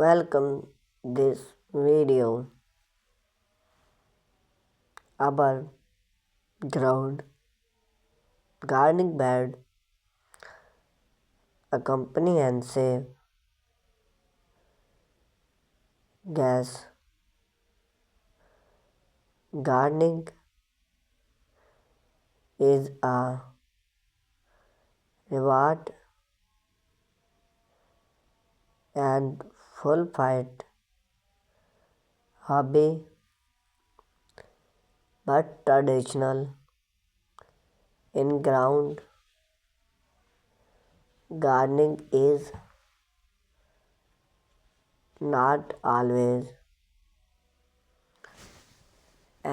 Welcome this video about ground gardening bed, a company and save gas. Gardening is a reward and full fight hobby but traditional in ground gardening is not always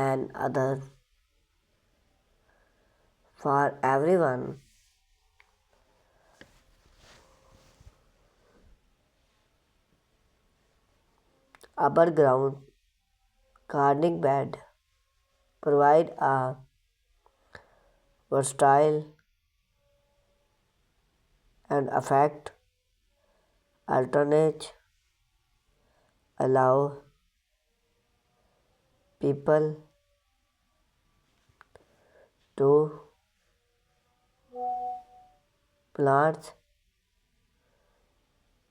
an other for everyone. Upper ground gardening bed provide a versatile and effect alternate allow people to plant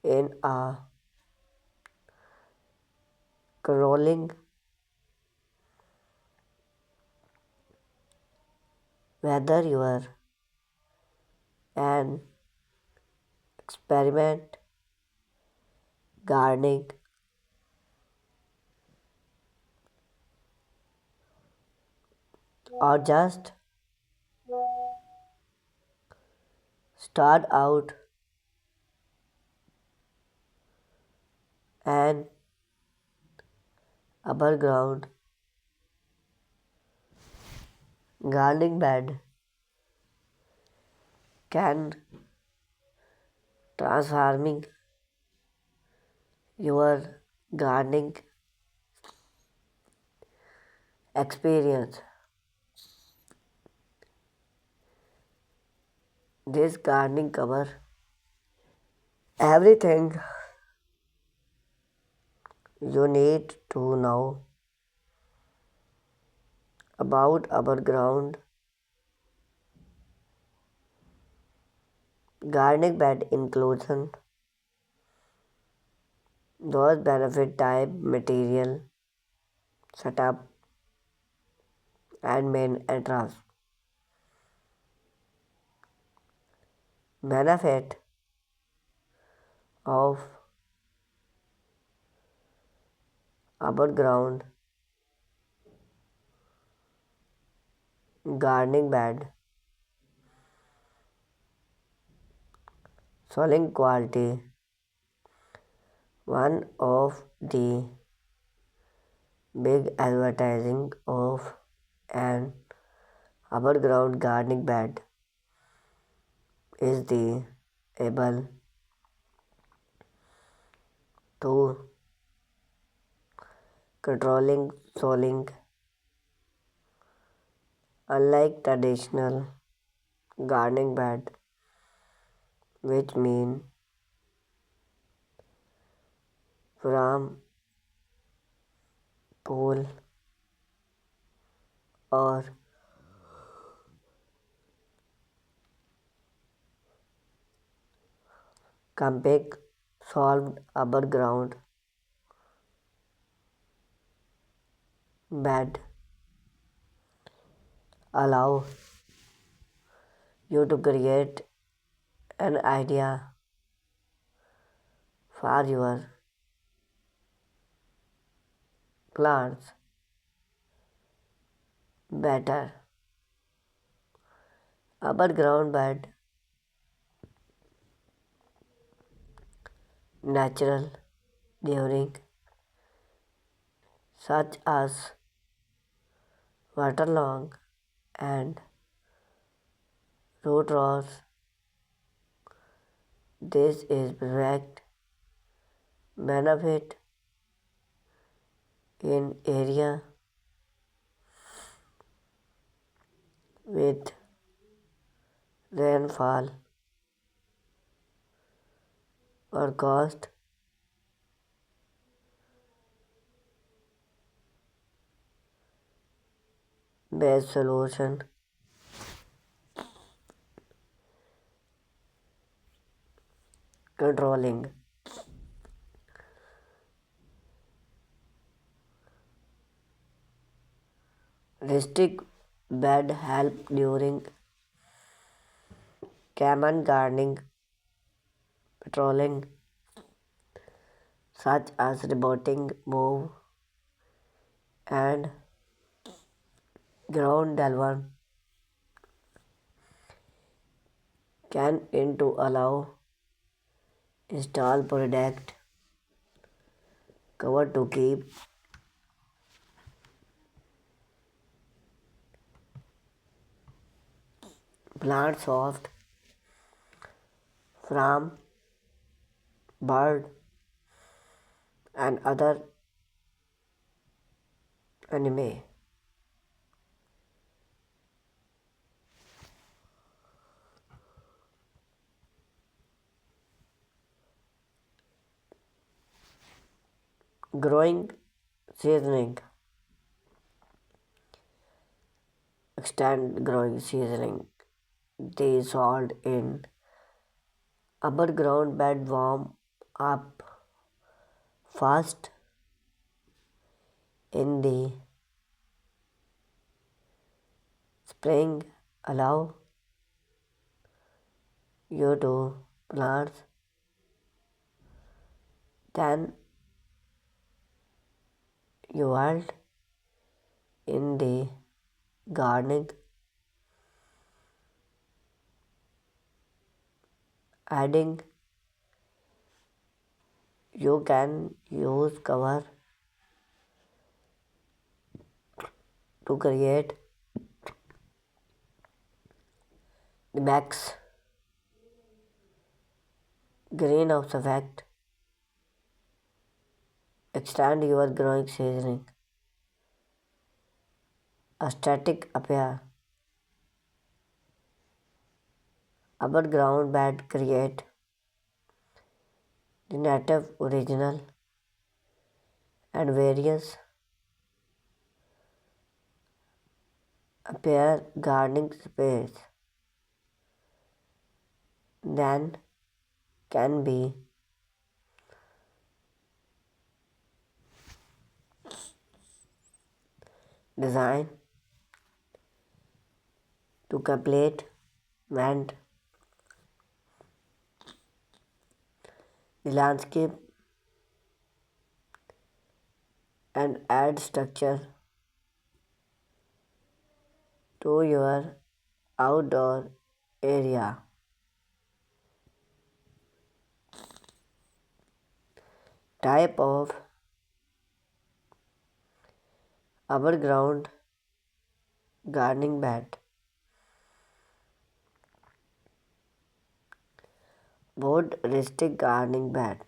in a crawling whether you are an experiment gardening or just start out an upper ground gardening bed can transforming your gardening experience. This gardening cover everything you need to know about our ground gardening bed inclusion, those benefit type material setup and main entrance. Benefit of above ground gardening bed, soiling quality, one of the big advertising of an above ground gardening bed is the able to controlling soiling. Unlike traditional gardening bed, which mean from pool or compact solved above ground bed allow you to create an idea for your plants better. Above ground bed natural during such as waterlog and root rot. This is direct benefit in area with rainfall or cost based solution, controlling rustic bed help during common gardening patrolling such as roboting move and ground delver can into allow install product cover to keep plants soft from bird and other enemy. Growing seasoning extend growing seasoning. They sold in above ground bed warm up fast in the spring allow you to plant then you wild in the gardening adding you can use cover to create the max greenhouse effect extend your growing seasoning a static appear above ground bed create the native original and various appear gardening space then can be designed to complete and the landscape and add structure to your outdoor area. Type of above ground gardening bed. Wood rustic gardening bed.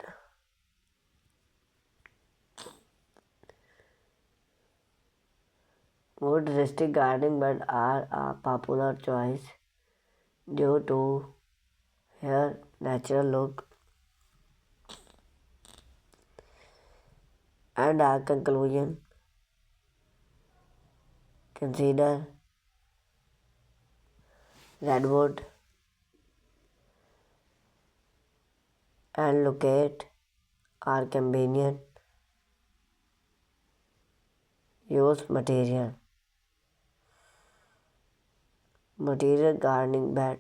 Wood rustic gardening bed are a popular choice due to their natural look and a conclusion. Consider redwood and locate are convenient use material. Material gardening bed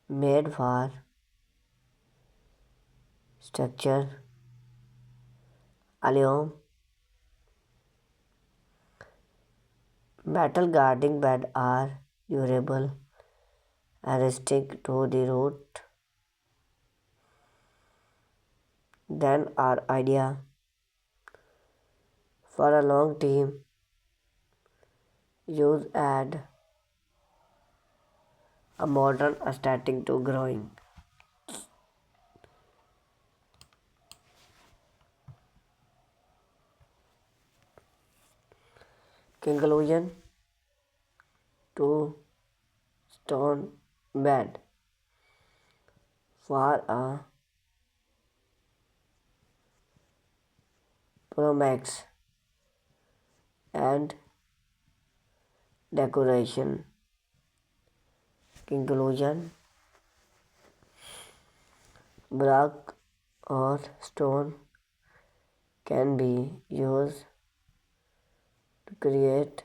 made for structure, allium, metal gardening bed are durable and stick to the root. Then our idea for a long team use add a modern aesthetic to growing. Conclusion to stone bed for a Promax and decoration. Conclusion: brick or stone can be used to create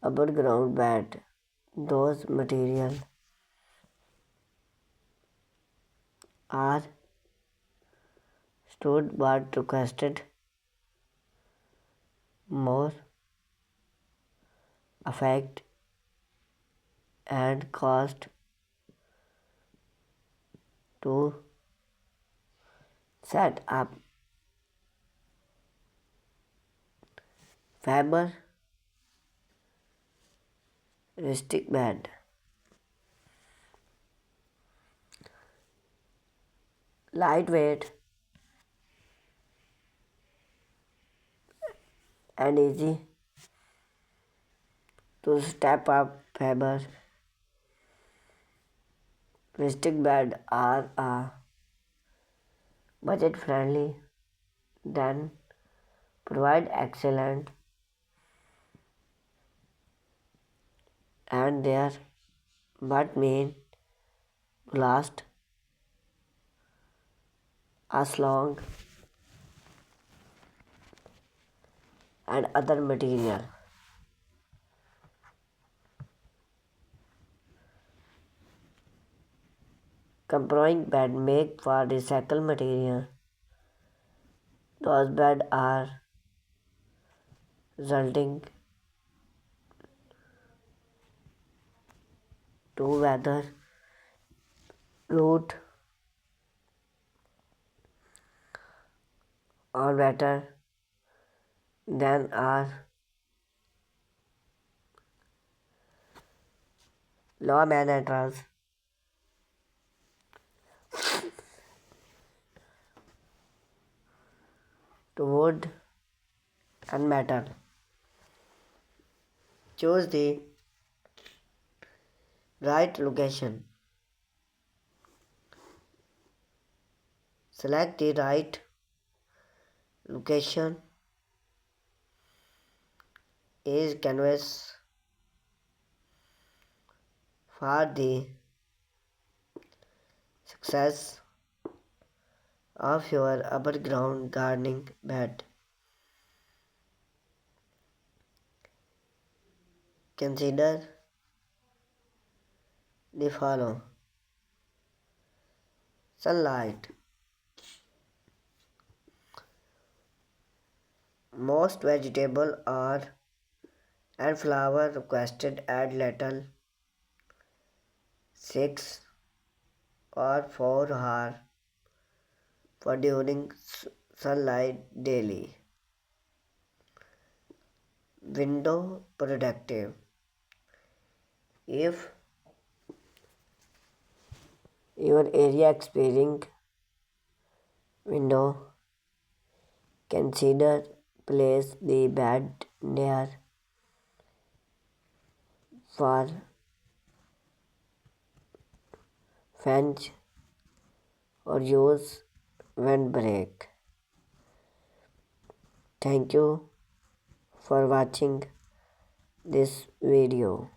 above ground bed. Those materials are stored but requested more effect and cost to set up. Fiber rustic bed. Lightweight and easy to step up. Fiber rustic bed are budget friendly, then provide excellent and their but mean last as long and other material. Comprising bed made for recycled material. Those beds are resulting to weather root or better than are law managers to wood and metal. Choose the right location. Select the right location is canvas for the success of your above ground gardening bed. Consider the follow: sunlight. Most vegetable are and flower requested at little 6 or 4 hours for during sunlight daily. Window productive. If your area experiencing window, consider place the bed near for fence or use windbreak. Thank you for watching this video.